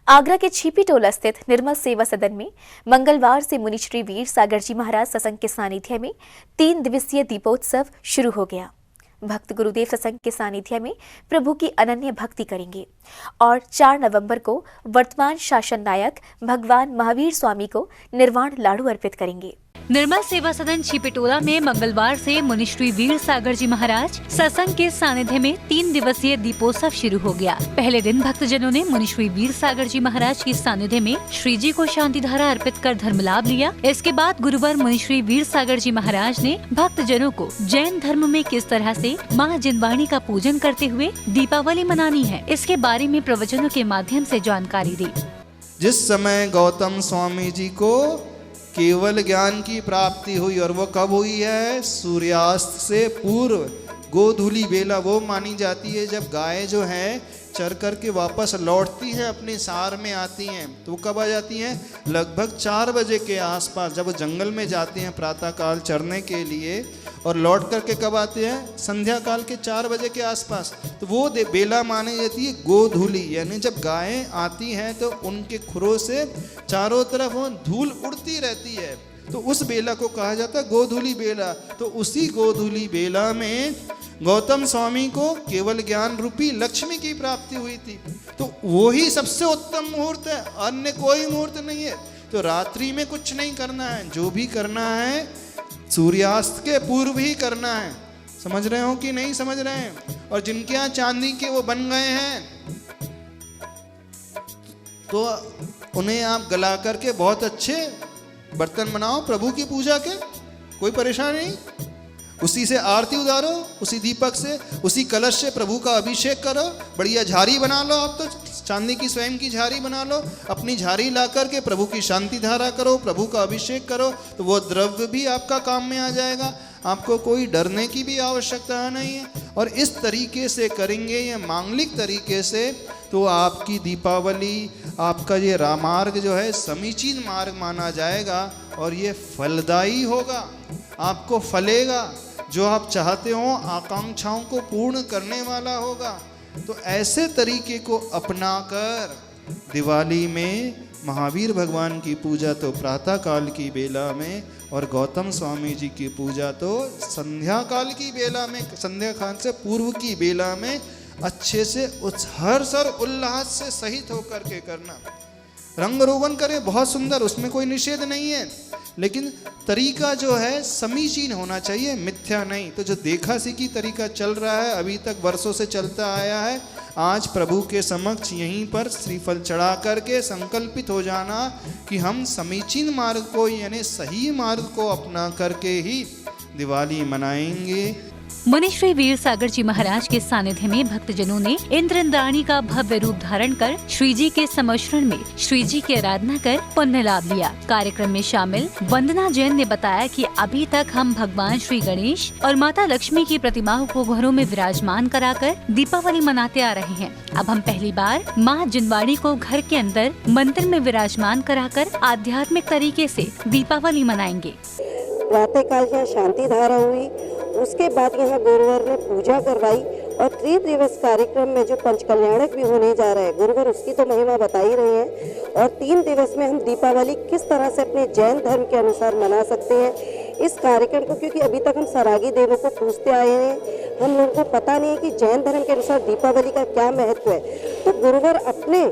आगरा के छिपी टोला स्थित निर्मल सेवा सदन में मंगलवार से मुनि श्री वीर सागर जी महाराज सत्संग के सानिध्य में 3 दिवसीय दीपोत्सव शुरू हो गया। भक्त गुरुदेव सत्संग के सानिध्य में प्रभु की अनन्य भक्ति करेंगे और 4 नवंबर को वर्तमान शासन नायक भगवान महावीर स्वामी को निर्वाण लाडू अर्पित करेंगे। निर्मल सेवा सदन छिपिटोला में मंगलवार से मुनि श्री वीर सागर जी महाराज सत्संग के सानिध्य में 3 दिवसीय दीपोत्सव शुरू हो गया। पहले दिन भक्तजनों ने मुनि श्री वीर सागर जी महाराज के सानिध्य में श्री जी को शांति धारा अर्पित कर धर्म लाभ लिया। इसके बाद गुरुवार मुनि श्री वीर सागर जी महाराज ने भक्तजनों को जैन धर्म में किस तरह से माँ जिनवाणी का पूजन करते हुए दीपावली मनानी है, इसके बारे में प्रवचनों के माध्यम से जानकारी दी। जिस समय गौतम स्वामी जी को केवल ज्ञान की प्राप्ति हुई, और वो कब हुई है? सूर्यास्त से पूर्व गोधूली बेला वो मानी जाती है जब गाय जो है चर कर के वापस लौटती है, अपने सार में आती हैं। तो वो कब आ जाती हैं? लगभग 4 बजे के आसपास, जब वो जंगल में जाते हैं प्रातःकाल चरने के लिए, और लौट करके कब आते हैं? संध्या काल के 4 बजे के आसपास। तो वो बेला मानी जाती है गोधूली, यानी जब गायें आती हैं तो उनके खुरों से चारों तरफ वो धूल उड़ती रहती है, तो उस बेला को कहा जाता है गोधूली बेला। तो उसी गोधूली बेला में गौतम स्वामी को केवल ज्ञान रूपी लक्ष्मी की प्राप्ति हुई थी। तो वो ही सबसे उत्तम मुहूर्त है, अन्य कोई मुहूर्त नहीं है। तो रात्रि में कुछ नहीं करना है, जो भी करना है सूर्यास्त के पूर्व ही करना है। समझ रहे हो कि नहीं समझ रहे हैं? और जिनके यहाँ चांदी के वो बन गए हैं तो उन्हें आप गला करके बहुत अच्छे बर्तन बनाओ प्रभु की पूजा के, कोई परेशानी नहीं। उसी से आरती उतारो, उसी दीपक से, उसी कलश से प्रभु का अभिषेक करो। बढ़िया झारी बना लो, आप तो चांदी की स्वयं की झारी बना लो, अपनी झारी ला करके प्रभु की शांति धारा करो, प्रभु का अभिषेक करो, तो वो द्रव्य भी आपका काम में आ जाएगा। आपको कोई डरने की भी आवश्यकता नहीं है। और इस तरीके से करेंगे, ये मांगलिक तरीके से, तो आपकी दीपावली, आपका ये रामार्ग जो है समीचीन मार्ग माना जाएगा और ये फलदायी होगा, आपको फलेगा, जो आप चाहते हो आकांक्षाओं को पूर्ण करने वाला होगा। तो ऐसे तरीके को अपनाकर दिवाली में महावीर भगवान की पूजा तो प्रातः काल की बेला में, और गौतम स्वामी जी की पूजा तो संध्या काल की बेला में, संध्या काल से पूर्व की बेला में अच्छे से हर्ष और उल्लास से सहित होकर के करना। रंग रोगन करें, बहुत सुंदर, उसमें कोई निषेध नहीं है, लेकिन तरीका जो है समीचीन होना चाहिए, मिथ्या नहीं। तो जो देखा सीखी तरीका चल रहा है, अभी तक वर्षों से चलता आया है, आज प्रभु के समक्ष यहीं पर श्रीफल चढ़ा करके संकल्पित हो जाना कि हम समीचीन मार्ग को, यानी सही मार्ग को अपना करके ही दिवाली मनाएंगे। मुनि श्री वीर सागर जी महाराज के सानिध्य में भक्तजनों ने इंद्राणी का भव्य रूप धारण कर श्री जी के समर्षण में श्री जी की आराधना कर पुण्य लाभ लिया। कार्यक्रम में शामिल वंदना जैन ने बताया कि अभी तक हम भगवान श्री गणेश और माता लक्ष्मी की प्रतिमाओं को घरों में विराजमान कराकर दीपावली मनाते आ रहे हैं। अब हम पहली बार माँ जिनवाणी को घर के अंदर मंदिर में विराजमान कराकर आध्यात्मिक तरीके से दीपावली मनाएंगे। प्रातः काल यहाँ शांति धारा हुई, उसके बाद यहाँ गुरुवार ने पूजा करवाई, और 3 दिवस कार्यक्रम में जो पंचकल्याणक भी होने जा रहा है, गुरुवार उसकी तो महिमा बता ही रहे हैं, और 3 दिवस में हम दीपावली किस तरह से अपने जैन धर्म के अनुसार मना सकते हैं इस कार्यक्रम को, क्योंकि अभी तक हम सरागी देवों को पूछते आए हैं, हम लोगों को पता नहीं है कि जैन धर्म के अनुसार दीपावली का क्या महत्व है। तो गुरुवार अपने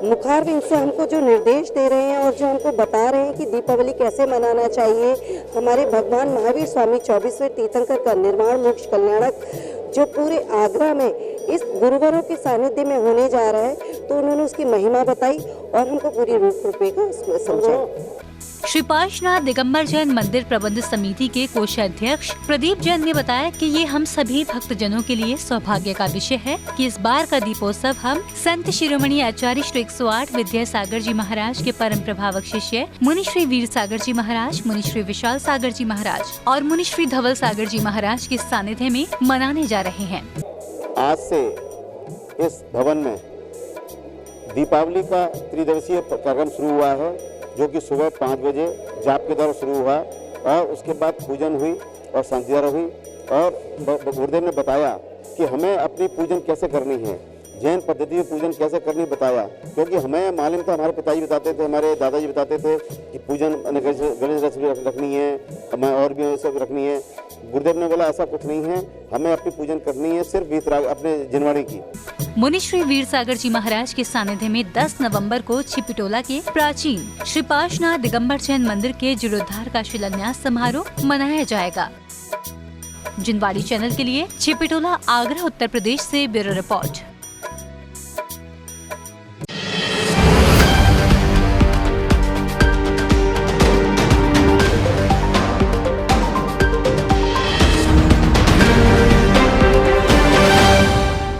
मुखारबिंद से हमको जो निर्देश दे रहे हैं और जो हमको बता रहे हैं कि दीपावली कैसे मनाना चाहिए, हमारे भगवान महावीर स्वामी 24वें तीर्थंकर का निर्वाण मोक्ष कल्याणक जो पूरे आगरा में इस गुरुवारों के सानिध्य में होने जा रहा है, तो उन्होंने उसकी महिमा बताई और हमको पूरी रूप रूपेगा उसमें समझाया। श्री पार्श्वनाथ दिगंबर जैन मंदिर प्रबंध समिति के कोषाध्यक्ष प्रदीप जैन ने बताया कि ये हम सभी भक्तजनों के लिए सौभाग्य का विषय है कि इस बार का दीपोत्सव हम संत शिरोमणि आचार्य श्री 108 विद्या सागर जी महाराज के परम प्रभावक शिष्य मुनि श्री वीर सागर जी महाराज, मुनि श्री विशाल सागर जी महाराज और मुनि श्री धवल सागर जी महाराज के सानिध्य में मनाने जा रहे हैं। आज से इस भवन में दीपावली का त्रिदिवसीय कार्यक्रम शुरू हुआ है, जो कि सुबह 5 बजे जाप के द्वारा शुरू हुआ, और उसके बाद पूजन हुई और संध्या हुई। और गुरुदेव ने बताया कि हमें अपनी पूजन कैसे करनी है। जैन पद्धति में पूजन कैसे करनी बताया, क्योंकि हमें मालूम था, हमारे पिताजी बताते थे, हमारे दादाजी बताते थे कि पूजन गणेश रथ भी रखनी है, हमें और भी सब रखनी है। गुरुदेव ने बोला ऐसा कुछ नहीं है, हमें अपनी पूजन करनी है सिर्फ वीतराग अपने जनवाड़ी की। मुनि श्री वीर सागर जी महाराज के सानिध्य में 10 नवंबर को छिपिटोला के प्राचीन श्री पार्श्वनाथ दिगंबर जैन मंदिर के जीर्णोद्धार का शिलान्यास समारोह मनाया जाएगा। जिनवाड़ी चैनल के लिए छिपिटोला, आगरा, उत्तर प्रदेश से ब्यूरो रिपोर्ट।